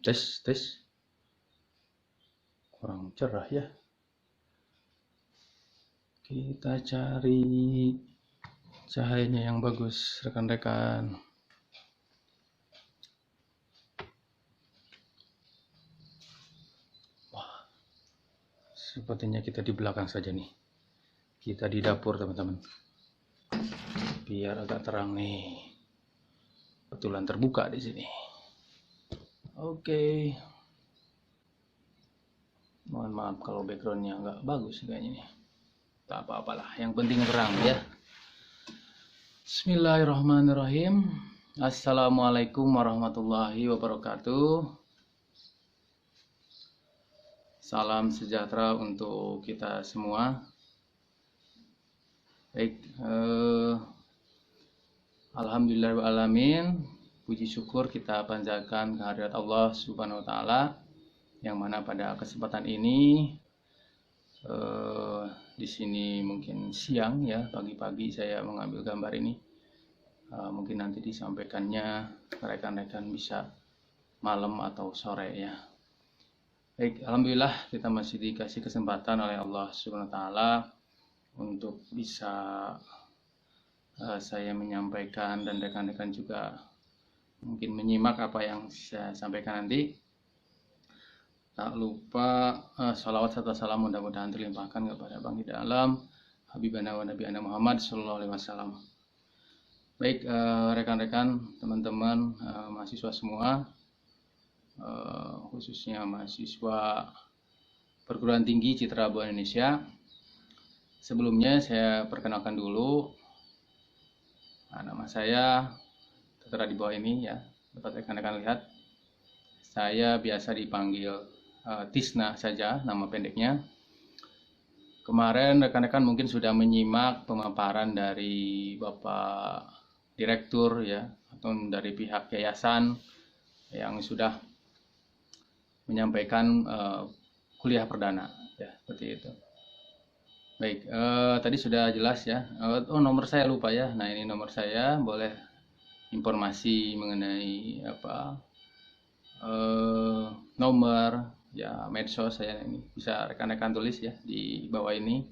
Tes, tes. Kurang cerah ya. Kita cari cahayanya yang bagus, rekan-rekan. Wah, sepertinya kita di belakang saja nih. Kita di dapur, teman-teman. Biar agak terang nih. Kebetulan terbuka di sini. Oke. Mohon maaf kalau backgroundnya nggak bagus kayaknya nih. Tak apa-apalah, yang penting terang ya. Bismillahirrahmanirrahim. Assalamualaikum warahmatullahi wabarakatuh. Salam sejahtera untuk kita semua. Baik, alhamdulillahirrahmanirrahim. Puji syukur kita panjatkan kehadirat Allah Subhanahu wa Ta'ala, yang mana pada kesempatan ini di sini mungkin siang ya, pagi-pagi saya mengambil gambar ini. Mungkin nanti disampaikannya rekan-rekan bisa malam atau sore ya. Baik, alhamdulillah kita masih dikasih kesempatan oleh Allah Subhanahu wa Ta'ala untuk bisa saya menyampaikan dan rekan-rekan juga mungkin menyimak apa yang saya sampaikan nanti. Tak lupa salawat serta salam mudah-mudahan terlimpahkan kepada Bangsa Alam, Habibana wa Nabi Muhammad Sallallahu Alaihi Wasallam. Baik, rekan-rekan, teman-teman, mahasiswa semua, khususnya mahasiswa perguruan tinggi Citra Buana Indonesia. Sebelumnya saya perkenalkan dulu, nama saya tertera di bawah ini ya, dapat rekan-rekan lihat. Saya biasa dipanggil Tisna saja, nama pendeknya. Kemarin rekan-rekan mungkin sudah menyimak pemaparan dari Bapak Direktur ya, atau dari pihak yayasan yang sudah menyampaikan kuliah perdana ya, seperti itu. Baik, tadi sudah jelas ya. Nomor saya lupa ya. Nah, ini nomor saya, boleh informasi mengenai apa nomor ya, medsos saya ini bisa rekan-rekan tulis ya di bawah ini,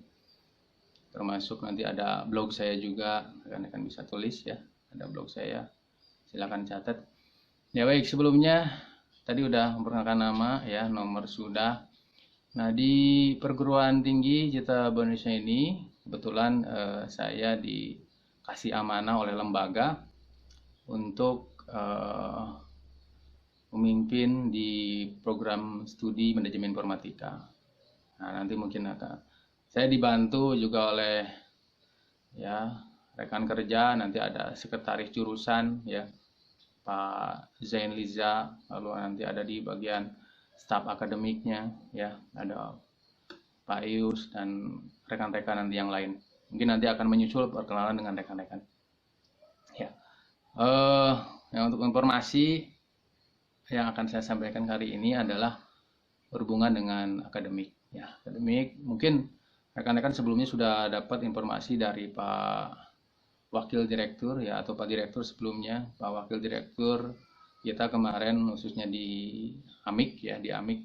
termasuk nanti ada blog saya juga, rekan-rekan bisa tulis ya, ada blog saya, silakan catat ya. Baik, sebelumnya tadi udah memperkenalkan nama ya, nomor sudah. Nah, di perguruan tinggi Citra Buana Indonesia ini kebetulan saya dikasih amanah oleh lembaga untuk memimpin di program studi manajemen informatika. Nah, nanti mungkin saya dibantu juga oleh ya rekan kerja, nanti ada sekretaris jurusan ya, Pak Zain Liza, lalu nanti ada di bagian staf akademiknya ya, ada Pak Ius dan rekan-rekan nanti yang lain. Mungkin nanti akan menyusul perkenalan dengan rekan-rekan. Ya, yang untuk informasi yang akan saya sampaikan kali ini adalah berhubungan dengan akademik ya. Akademik, mungkin rekan-rekan sebelumnya sudah dapat informasi dari Pak Wakil Direktur ya, atau Pak Direktur sebelumnya. Pak Wakil Direktur kita kemarin khususnya di AMIK ya, di AMIK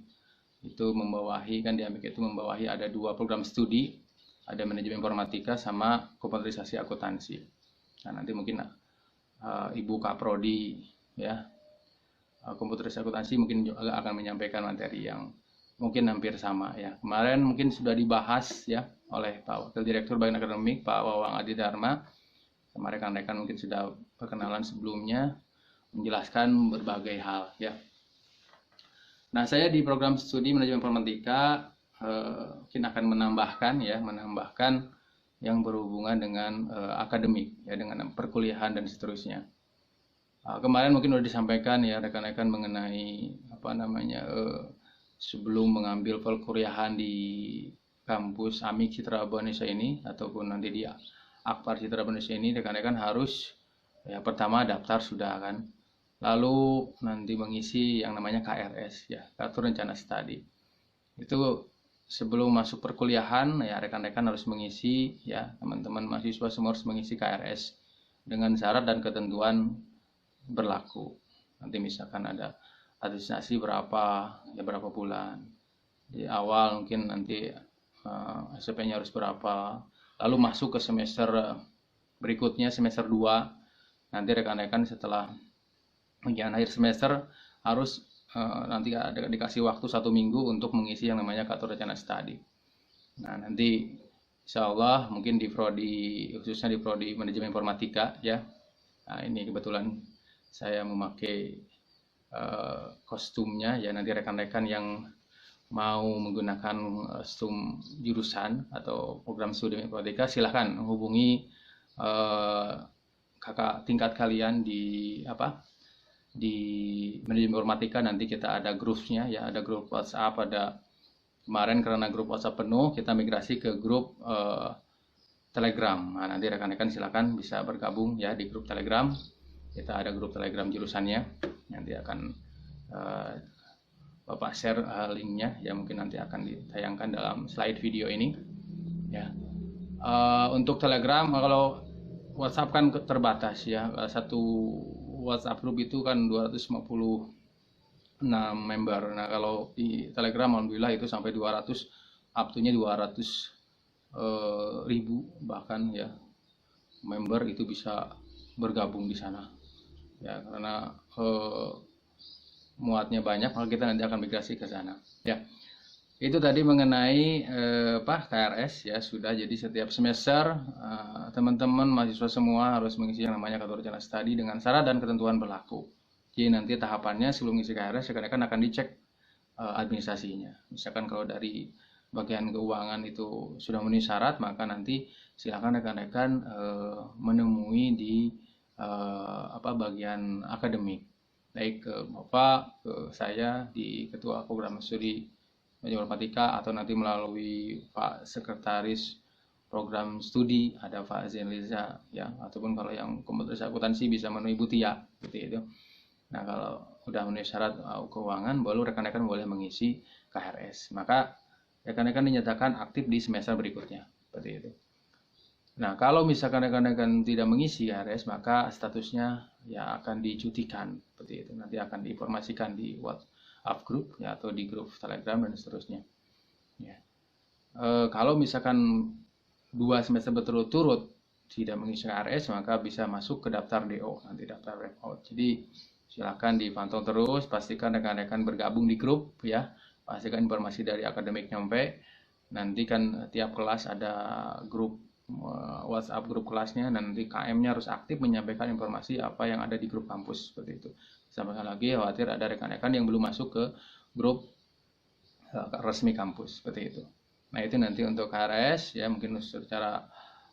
itu membawahi, kan di AMIK itu membawahi ada 2 program studi, ada manajemen informatika sama komputerisasi akuntansi. Nah, nanti mungkin Ibu Kaprodi ya, komputerisasi akuntansi mungkin juga akan menyampaikan materi yang mungkin hampir sama ya. Kemarin mungkin sudah dibahas ya oleh Pak Wakil Direktur Bagian Akademik, Pak Wawang Adi Dharma. Sama rekan-rekan mungkin sudah perkenalan sebelumnya, menjelaskan berbagai hal ya. Nah, saya di program studi manajemen informatika mungkin akan menambahkan yang berhubungan dengan akademik ya, dengan perkuliahan dan seterusnya. Kemarin mungkin sudah disampaikan ya rekan-rekan mengenai apa namanya sebelum mengambil perkuliahan di kampus AMIK Citra Buana Indonesia ini ataupun nanti di Akpar Citra Buana Indonesia ini, rekan-rekan harus ya pertama daftar sudah kan, lalu nanti mengisi yang namanya KRS ya, kartu rencana studi. Itu sebelum masuk perkuliahan ya, rekan-rekan harus mengisi ya, teman-teman mahasiswa semua harus mengisi KRS dengan syarat dan ketentuan berlaku. Nanti misalkan ada administrasi berapa, ya berapa bulan. Di awal mungkin nanti SPP-nya harus berapa, lalu masuk ke semester berikutnya, semester 2, nanti rekan-rekan setelah ujian akhir semester harus nanti ada dikasih waktu 1 minggu untuk mengisi yang namanya Katorjana Study. Nah, nanti insya Allah mungkin di prodi, khususnya di prodi manajemen informatika ya. Nah, ini kebetulan saya memakai kostumnya ya. Nanti rekan-rekan yang mau menggunakan kostum jurusan atau program studi informatika silahkan hubungi kakak tingkat kalian di manajemen informatika. Nanti kita ada grupnya ya, ada grup WhatsApp, ada kemarin karena grup WhatsApp penuh kita migrasi ke grup Telegram. Nah, nanti rekan-rekan silakan bisa bergabung ya di grup Telegram. Kita ada grup Telegram jurusannya, nanti akan Bapak share linknya ya, mungkin nanti akan ditayangkan dalam slide video ini ya. Untuk Telegram, kalau WhatsApp kan terbatas ya, satu WhatsApp grup itu kan 256 member. Nah, kalau di Telegram alhamdulillah itu sampai 200, up to-nya 200.000 bahkan ya member itu bisa bergabung di sana ya, karena muatnya banyak, maka kita nanti akan migrasi ke sana ya. Itu tadi mengenai KRS ya, sudah. Jadi setiap semester teman-teman mahasiswa semua harus mengisi yang namanya Katorjana Study dengan syarat dan ketentuan berlaku. Jadi nanti tahapannya sebelum mengisi KRS rekan-rekan akan dicek administrasinya. Misalkan kalau dari bagian keuangan itu sudah memenuhi syarat, maka nanti silakan rekan-rekan menemui di bagian akademik, baik ke Bapak, ke saya di Ketua Program Studi Manajemen Informatika, atau nanti melalui Pak Sekretaris Program Studi, ada Pak Zenliza ya, ataupun kalau yang komputer akuntansi bisa menemui Bu Tia, seperti itu. Nah, kalau udah memenuhi syarat keuangan, baru rekan-rekan boleh mengisi KRS. Maka rekan-rekan dinyatakan aktif di semester berikutnya, seperti itu. Nah, kalau misalkan rekan-rekan tidak mengisi KRS, maka statusnya ya akan dicutikan, seperti itu. Nanti akan diinformasikan di WhatsApp group ya, atau di grup Telegram dan seterusnya. Ya. Kalau misalkan 2 semester berturut-turut tidak mengisi KRS, maka bisa masuk ke daftar DO, nanti daftar breakout. Jadi silakan dipantau terus, pastikan rekan-rekan bergabung di grup ya, pastikan informasi dari akademik nyampe. Nanti kan tiap kelas ada grup WhatsApp grup kelasnya, dan nanti KM-nya harus aktif menyampaikan informasi apa yang ada di grup kampus, seperti itu. Sampaikan lagi, khawatir ada rekan-rekan yang belum masuk ke grup resmi kampus, seperti itu. Nah, itu nanti untuk KRS ya, mungkin secara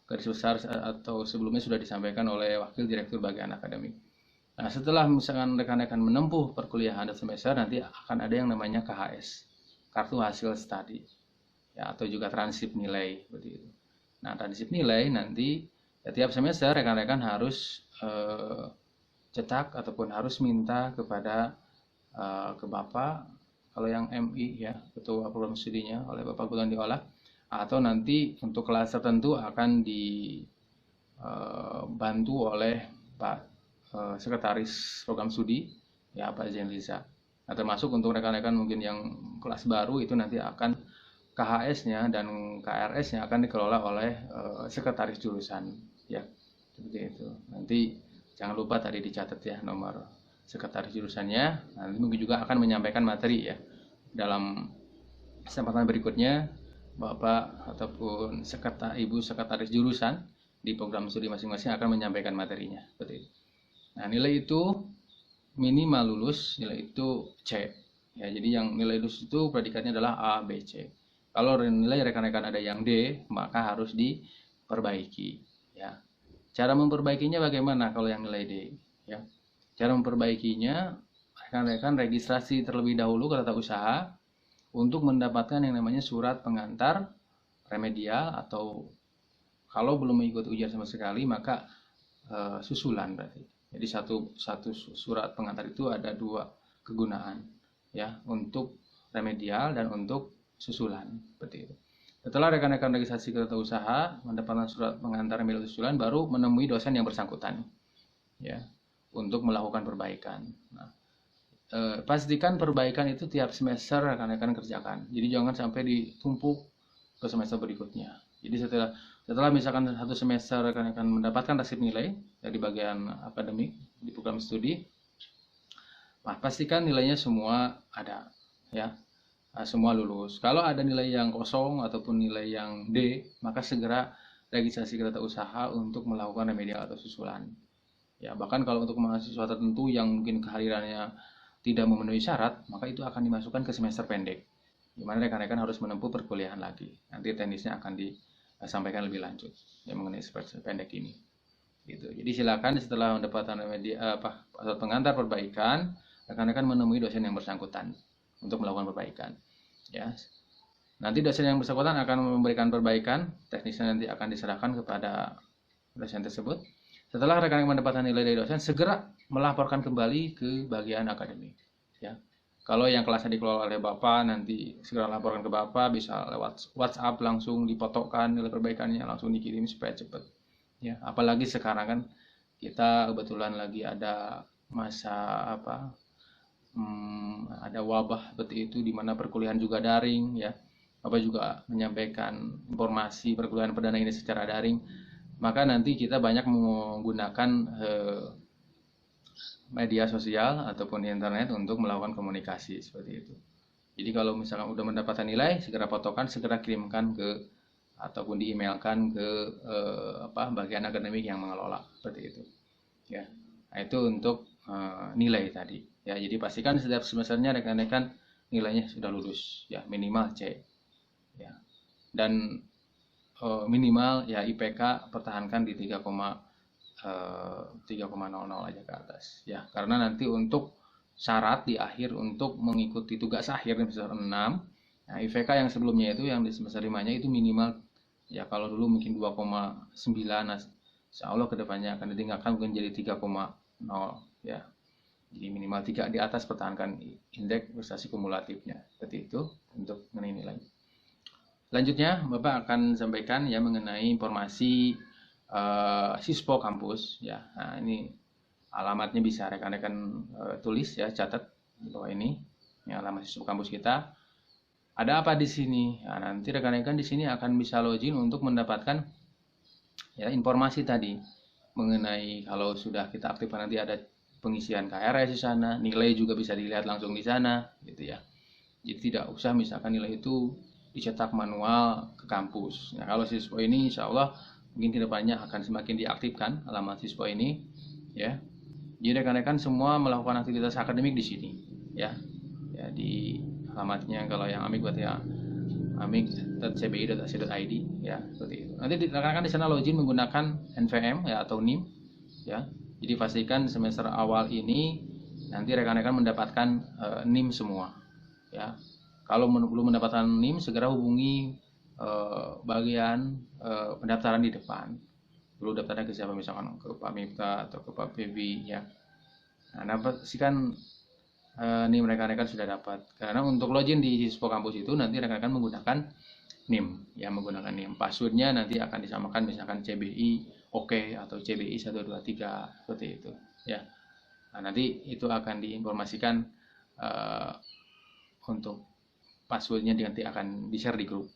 garis besar atau sebelumnya sudah disampaikan oleh Wakil Direktur Bagian Akademik. Nah, setelah misalkan rekan-rekan menempuh perkuliahan dan semester, nanti akan ada yang namanya KHS, kartu hasil studi ya, atau juga transip nilai, seperti itu. Nah, transip nilai nanti ya, tiap semester rekan-rekan harus cetak ataupun harus minta kepada ke Bapak, kalau yang MI ya, Ketua Program Studinya, oleh Bapak Gulan Diolah, atau nanti untuk kelas tertentu akan dibantu oleh Pak Sekretaris Program Studi ya, Pak Zenliza. Nah, termasuk untuk rekan-rekan mungkin yang kelas baru itu nanti akan KHS-nya dan KRS-nya akan dikelola oleh sekretaris jurusan ya, seperti itu. Nanti jangan lupa tadi dicatat ya nomor sekretaris jurusannya. Nanti mungkin juga akan menyampaikan materi ya dalam kesempatan berikutnya. Bapak ataupun Ibu sekretaris jurusan di program studi masing-masing akan menyampaikan materinya, seperti itu. Nah, nilai itu minimal lulus, nilai itu C ya. Jadi yang nilai lulus itu predikatnya adalah A, B, C. Kalau nilai rekan-rekan ada yang D, maka harus diperbaiki ya. Cara memperbaikinya bagaimana kalau yang nilai D ya? Cara memperbaikinya, rekan-rekan registrasi terlebih dahulu ke tata usaha untuk mendapatkan yang namanya surat pengantar remedial, atau kalau belum mengikuti ujian sama sekali maka susulan berarti. Jadi satu surat pengantar itu ada 2 kegunaan ya, untuk remedial dan untuk susulan, seperti itu. Setelah rekan-rekan registrasi ke tata usaha mendapatkan surat pengantar remedial susulan, baru menemui dosen yang bersangkutan ya untuk melakukan perbaikan. Nah, pastikan perbaikan itu tiap semester rekan-rekan kerjakan. Jadi jangan sampai ditumpuk ke semester berikutnya. Jadi setelah misalkan satu semester rekan-rekan mendapatkan resip nilai dari bagian akademik di program studi, pastikan nilainya semua ada, ya, semua lulus. Kalau ada nilai yang kosong ataupun nilai yang D, maka segera registrasi ke tata usaha untuk melakukan remedial atau susulan. Ya, bahkan kalau untuk mahasiswa tertentu yang mungkin kehadirannya tidak memenuhi syarat, maka itu akan dimasukkan ke semester pendek, di mana rekan-rekan harus menempuh perkuliahan lagi. Nanti teknisnya akan disampaikan lebih lanjut yang mengenai semester pendek ini. Gitu. Jadi silakan setelah mendapatkan pengantar perbaikan, rekan-rekan menemui dosen yang bersangkutan untuk melakukan perbaikan. Ya, nanti dosen yang bersangkutan akan memberikan perbaikan, teknisnya nanti akan diserahkan kepada dosen tersebut. Setelah rekan-rekan mendapatkan nilai dari dosen, segera melaporkan kembali ke bagian akademik. Ya, kalau yang kelasnya dikelola oleh Bapak, nanti segera laporkan ke Bapak, bisa lewat WhatsApp langsung dipotokkan nilai perbaikannya, langsung dikirim supaya cepat. Ya, apalagi sekarang kan kita kebetulan lagi ada masa ada wabah seperti itu, di mana perkuliahan juga daring, ya. Bapak juga menyampaikan informasi perkuliahan perdana ini secara daring. Maka nanti kita banyak menggunakan media sosial ataupun internet untuk melakukan komunikasi seperti itu. Jadi kalau misalkan udah mendapatkan nilai, segera fotokan, segera kirimkan ke ataupun di-emailkan ke bagian akademik yang mengelola seperti itu. Ya, nah, itu untuk nilai tadi. Ya, jadi pastikan setiap semesternya rekan-rekan nilainya sudah lulus, ya minimal C. Ya, dan minimal ya IPK pertahankan di 3,00 aja ke atas, ya, karena nanti untuk syarat di akhir untuk mengikuti tugas akhir di semester 6, nah IPK yang sebelumnya itu yang di semester 5-nya itu minimal, ya kalau dulu mungkin 2,9, nah insya Allah kedepannya akan ditingkatkan mungkin jadi 3,0, ya, jadi minimal 3 di atas, pertahankan indeks prestasi kumulatifnya seperti itu untuk menilai nilai. Selanjutnya, Bapak akan sampaikan ya mengenai informasi Sispo kampus, ya. Nah, ini alamatnya bisa rekan-rekan tulis, ya, catat di bawah ini. Ini alamat Sispo kampus kita. Ada apa di sini? Nah, nanti rekan-rekan di sini akan bisa login untuk mendapatkan ya informasi tadi mengenai kalau sudah kita aktifkan nanti ada pengisian KRS di sana, nilai juga bisa dilihat langsung di sana, gitu ya. Jadi tidak usah misalkan nilai itu dicetak manual ke kampus. Nah, kalau Sispo ini insya Allah mungkin kedepannya akan semakin diaktifkan alamat Sispo ini, ya. Jadi rekan-rekan semua melakukan aktivitas akademik di sini, ya. Ya, di alamatnya kalau yang Amik berarti ya amik.cbi.ac.id, ya, seperti itu. Nanti rekan-rekan di sana login menggunakan NVM, ya, atau NIM, ya. Jadi pastikan semester awal ini nanti rekan-rekan mendapatkan NIM semua, ya. Kalau belum mendapatkan NIM, segera hubungi bagian pendaftaran di depan. Dulu daftarnya ke siapa, misalkan ke Pak Mifta atau ke Pak Febi, ya. Nah, pastikan NIM rekan-rekan sudah dapat. Karena untuk login di Sispo kampus itu nanti rekan-rekan menggunakan NIM, ya, menggunakan NIM. Passwordnya nanti akan disamakan misalkan CBI oke atau CBI 123 seperti itu, ya. Nah, nanti itu akan diinformasikan untuk passwordnya nanti akan di-share di grup,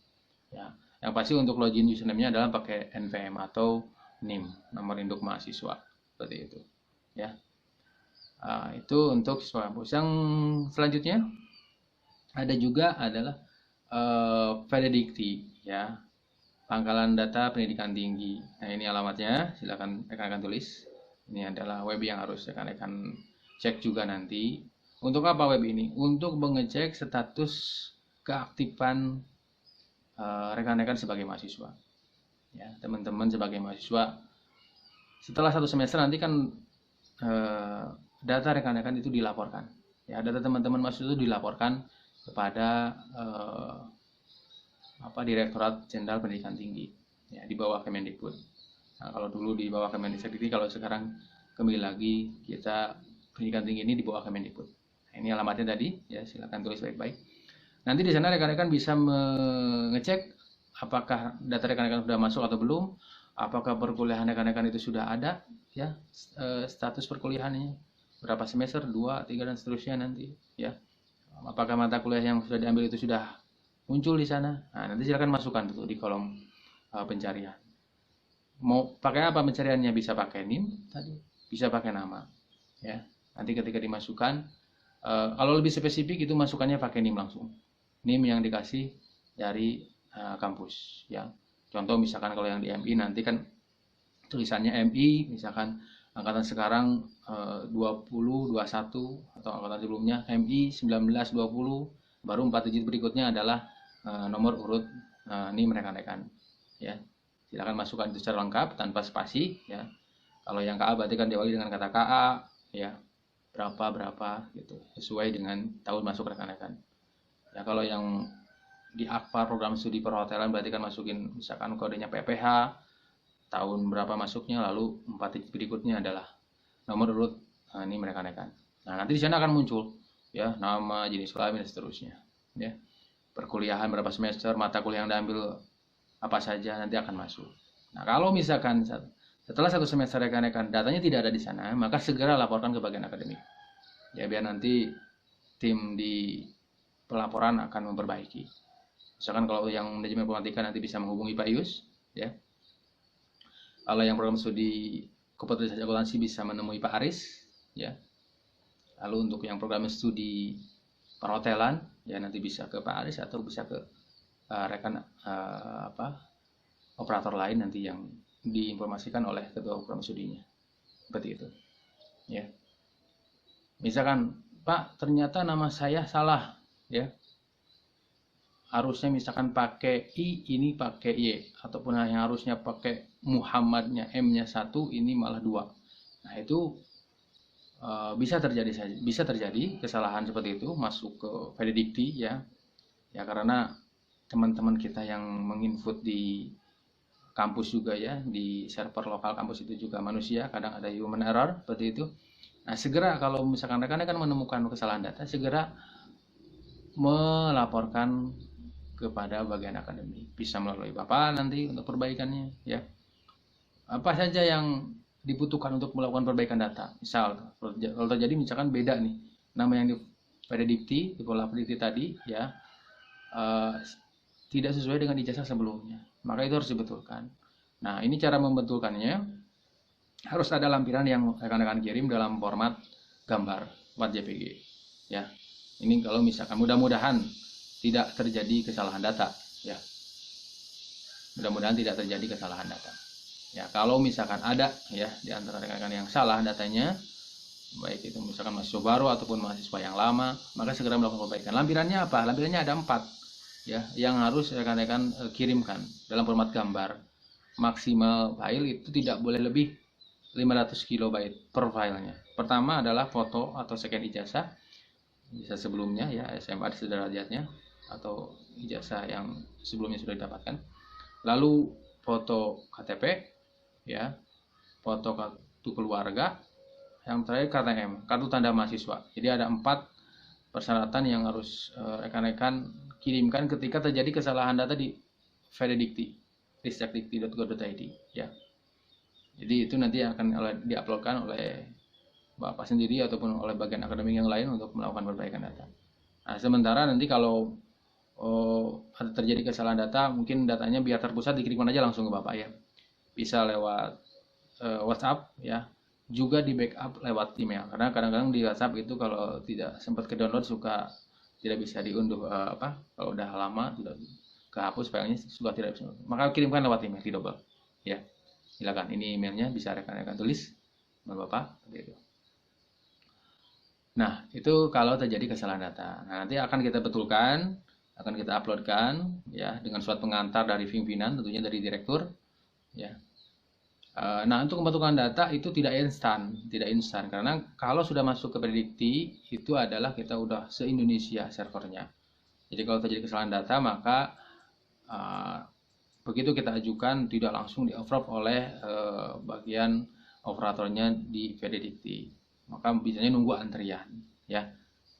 ya. Yang pasti untuk login username-nya adalah pakai NVM atau NIM, nomor induk mahasiswa, seperti itu, ya. Itu untuk siswa kampus. Yang selanjutnya ada juga adalah Valedikti, ya, pangkalan data pendidikan tinggi. Nah, ini alamatnya, silakan rekan-rekan tulis. Ini adalah web yang harus rekan-rekan cek juga nanti. Untuk apa web ini? Untuk mengecek status keaktifan rekan-rekan sebagai mahasiswa, ya, teman-teman sebagai mahasiswa. Setelah 1 semester nanti kan data rekan-rekan itu dilaporkan, ya, data teman-teman mahasiswa itu dilaporkan kepada Direktorat Jenderal Pendidikan Tinggi, ya, di bawah Kemendikbud. Nah, kalau dulu di bawah Kemendikbud, kalau sekarang kembali lagi kita pendidikan tinggi ini di bawah Kemendikbud. Nah, ini alamatnya tadi, ya, silakan tulis baik-baik. Nanti di sana rekan-rekan bisa mengecek apakah data rekan-rekan sudah masuk atau belum, apakah perkuliahan rekan-rekan itu sudah ada, ya, status perkuliahannya, berapa semester, 2, 3 dan seterusnya nanti ya. Apakah mata kuliah yang sudah diambil itu sudah muncul di sana? Nah, nanti silakan masukkan tuh di kolom pencarian. Mau pakai apa pencariannya? Bisa pakai NIM tadi, bisa pakai nama ya. Nanti ketika dimasukkan, kalau lebih spesifik itu masukannya pakai NIM langsung, NIM yang dikasih dari kampus ya. Contoh misalkan kalau yang di MI nanti kan tulisannya MI, misalkan angkatan sekarang 20, 21 atau angkatan sebelumnya MI 19, 20, baru 4 digit berikutnya adalah nomor urut NIM rekan-rekan ya. Silakan masukkan itu secara lengkap tanpa spasi ya. Kalau yang KA berarti kan diawali dengan kata KA ya, berapa gitu, sesuai dengan tahun masuk rekan-rekan ya. Kalau yang di akpar program studi perhotelan berarti kan masukin misalkan kodenya PPH, tahun berapa masuknya, lalu 4 digit berikutnya adalah nomor urut ini rekan-rekan. Nah, nanti di sana akan muncul ya nama, jenis kelamin dan seterusnya ya. Perkuliahan berapa semester, mata kuliah yang diambil apa saja nanti akan masuk. Nah, kalau misalkan setelah 1 semester rekan-rekan datanya tidak ada di sana, maka segera laporkan ke bagian akademik ya, biar nanti tim di pelaporan akan memperbaiki. Misalkan kalau yang manajemen informatika nanti bisa menghubungi Pak Yus ya. Kalau yang program studi komputerisasi akuntansi bisa menemui Pak Aris ya. Lalu untuk yang program studi perhotelan ya nanti bisa ke Pak Aris atau bisa ke rekan operator lain nanti yang diinformasikan oleh ketua program studinya. Seperti itu ya. Misalkan Pak ternyata nama saya salah ya, harusnya misalkan pakai I, ini pakai Y, ataupun yang harusnya pakai Muhammadnya M-nya 1, ini malah 2. Nah, itu bisa terjadi kesalahan seperti itu masuk ke valedikti ya. Ya karena teman-teman kita yang menginput di kampus juga ya, di server lokal kampus itu juga manusia, kadang ada human error seperti itu. Nah, segera kalau misalkan rekan-rekan menemukan kesalahan data, segera melaporkan kepada bagian akademik, bisa melalui Bapak nanti untuk perbaikannya ya. Apa saja yang dibutuhkan untuk melakukan perbaikan data, misal kalau terjadi misalkan beda nih nama yang di predikti, di pola predikti tadi ya, tidak sesuai dengan ijazah sebelumnya, maka itu harus dibetulkan. Nah, ini cara membetulkannya, harus ada lampiran yang rekan-rekan kirim dalam format gambar 4 JPG ya. Ini kalau misalkan mudah-mudahan tidak terjadi kesalahan data ya. Mudah-mudahan tidak terjadi kesalahan data. Ya, kalau misalkan ada ya di antara rekan-rekan yang salah datanya, baik itu misalkan mahasiswa baru ataupun mahasiswa yang lama, maka segera melakukan perbaikan. Lampirannya apa? Lampirannya ada 4 ya, yang harus rekan-rekan kirimkan dalam format gambar. Maksimal file itu tidak boleh lebih 500 KB per filenya. Pertama adalah foto atau scan ijazah sebelumnya ya, SMA di sederajatnya atau ijazah yang sebelumnya sudah didapatkan. Lalu foto KTP ya, foto kartu keluarga, yang terakhir KTM, kartu tanda mahasiswa. Jadi ada 4 persyaratan yang harus rekan-rekan kirimkan ketika terjadi kesalahan data di valedikti, ristekdikti.go.id ya. Jadi itu nanti akan diuploadkan oleh Bapak sendiri ataupun oleh bagian akademik yang lain untuk melakukan perbaikan data. Nah, sementara nanti kalau ada terjadi kesalahan data, mungkin datanya biar terpusat dikirimkan aja langsung ke Bapak ya. Bisa lewat WhatsApp ya, juga di backup lewat email. Karena kadang-kadang di WhatsApp itu kalau tidak sempat ke download suka tidak bisa diunduh kalau udah lama sudah kehapus filenya suka tidak bisa. Maka kirimkan lewat email di double ya. Silakan, ini emailnya bisa rekan-rekan tulis Bapak seperti itu. Nah, itu kalau terjadi kesalahan data. Nah, nanti akan kita betulkan, akan kita uploadkan ya dengan surat pengantar dari pimpinan, tentunya dari direktur ya. Nah, untuk pembentukan data itu tidak instan karena kalau sudah masuk ke predikti itu adalah kita udah se-Indonesia servernya. Jadi kalau terjadi kesalahan data maka begitu kita ajukan tidak langsung di-approve oleh bagian operatornya di predikti. Maka biasanya nunggu antrian ya.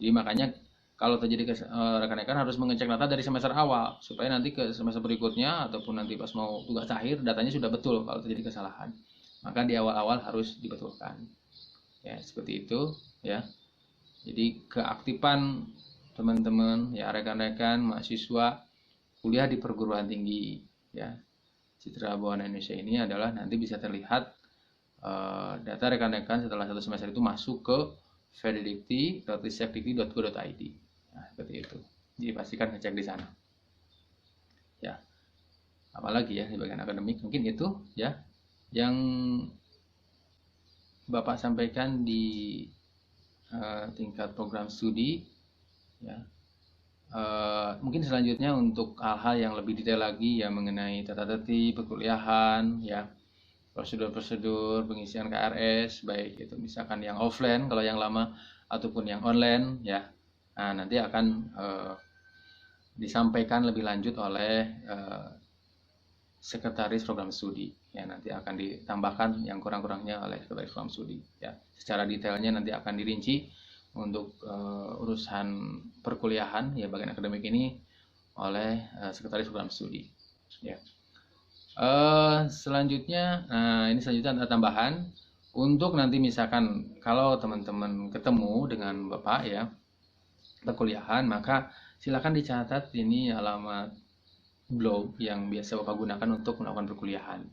Jadi makanya kalau terjadi rekan-rekan harus mengecek data dari semester awal supaya nanti ke semester berikutnya ataupun nanti pas mau tugas akhir datanya sudah betul kalau terjadi kesalahan. Maka di awal-awal harus dibetulkan ya seperti itu ya. Jadi keaktifan teman-teman ya, rekan-rekan mahasiswa kuliah di perguruan tinggi ya Citra Buana Indonesia ini adalah nanti bisa terlihat data rekan-rekan setelah 1 semester itu masuk ke fedidikti.ristekdikti.go.id. Nah, seperti itu. Jadi pastikan ngecek di sana. Ya. Apalagi ya di bagian akademik mungkin itu ya yang Bapak sampaikan di tingkat program studi ya. Mungkin selanjutnya untuk hal-hal yang lebih detail lagi ya mengenai tata tertib perkuliahan ya, prosedur-prosedur pengisian KRS baik itu misalkan yang offline kalau yang lama ataupun yang online ya. Nah, nanti akan disampaikan lebih lanjut oleh sekretaris program studi ya, nanti akan ditambahkan yang kurang-kurangnya oleh sekretaris program studi ya. Secara detailnya nanti akan dirinci untuk urusan perkuliahan ya bagian akademik ini oleh sekretaris program studi ya. Selanjutnya ini selanjutnya ada tambahan untuk nanti misalkan kalau teman-teman ketemu dengan Bapak ya perkuliahan, maka silakan dicatat ini alamat blog yang biasa Bapak gunakan untuk melakukan perkuliahan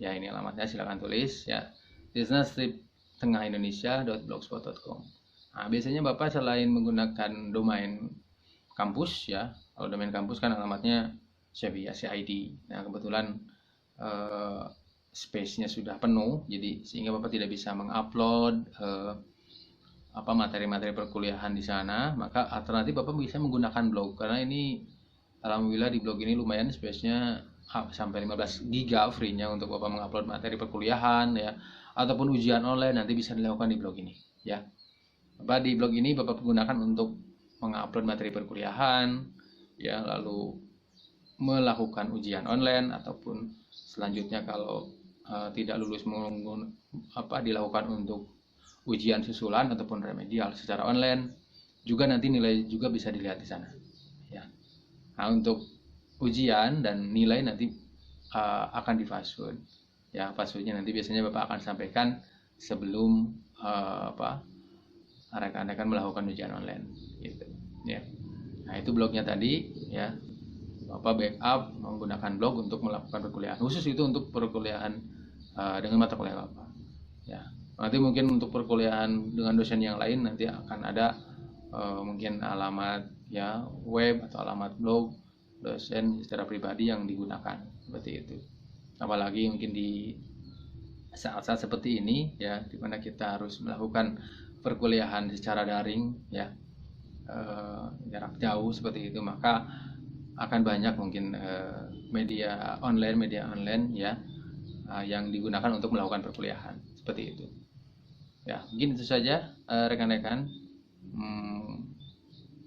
ya. Ini alamatnya, silakan tulis ya, disna-tengahindonesia.blogspot.com. Nah, biasanya Bapak selain menggunakan domain kampus ya, kalau domain kampus kan alamatnya CID. Nah, kebetulan space-nya sudah penuh, jadi sehingga Bapak tidak bisa mengupload materi-materi perkuliahan di sana, maka alternatif Bapak bisa menggunakan blog, karena ini alhamdulillah di blog ini lumayan space-nya sampai 15 GB free-nya untuk Bapak mengupload materi perkuliahan ya, ataupun ujian online nanti bisa dilakukan di blog ini ya. Bapak di blog ini Bapak gunakan untuk mengupload materi perkuliahan ya, lalu melakukan ujian online ataupun selanjutnya kalau tidak lulus dilakukan untuk ujian susulan ataupun remedial secara online juga, nanti nilai juga bisa dilihat di sana ya. Nah, untuk ujian dan nilai nanti akan difasud ya. Fasudnya nanti biasanya Bapak akan sampaikan sebelum rekan-rekan melakukan ujian online gitu ya. Nah, itu blognya tadi ya. Bapak backup menggunakan blog untuk melakukan perkuliahan khusus, itu untuk perkuliahan dengan mata kuliah Bapak ya. Nanti mungkin untuk perkuliahan dengan dosen yang lain nanti akan ada mungkin alamat ya web atau alamat blog dosen secara pribadi yang digunakan seperti itu. Apalagi mungkin di saat-saat seperti ini ya, dimana kita harus melakukan perkuliahan secara daring ya, jarak jauh seperti itu, maka akan banyak mungkin media online ya yang digunakan untuk melakukan perkuliahan seperti itu ya. Mungkin itu saja rekan-rekan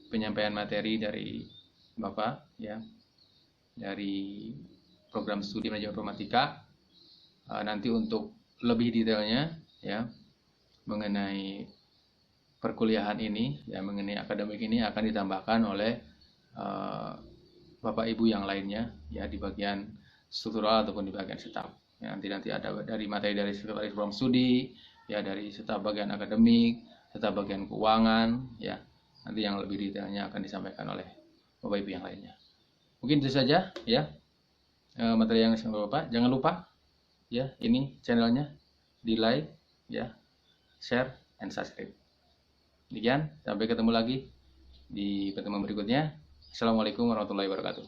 penyampaian materi dari Bapak ya dari program studi manajemen informatika. Nanti untuk lebih detailnya ya mengenai perkuliahan ini ya, mengenai akademik ini akan ditambahkan oleh Bapak Ibu yang lainnya ya di bagian struktural ataupun di bagian staf ya. Nanti ada dari materi dari sekretaris program studi ya, dari staf bagian akademik, staf bagian keuangan ya. Nanti yang lebih detailnya akan disampaikan oleh Bapak Ibu yang lainnya. Mungkin itu saja ya materi yang saya Bapak. Jangan lupa ya, ini channelnya di like ya, share and subscribe. Demikian, sampai ketemu lagi di pertemuan berikutnya. Assalamualaikum warahmatullahi wabarakatuh.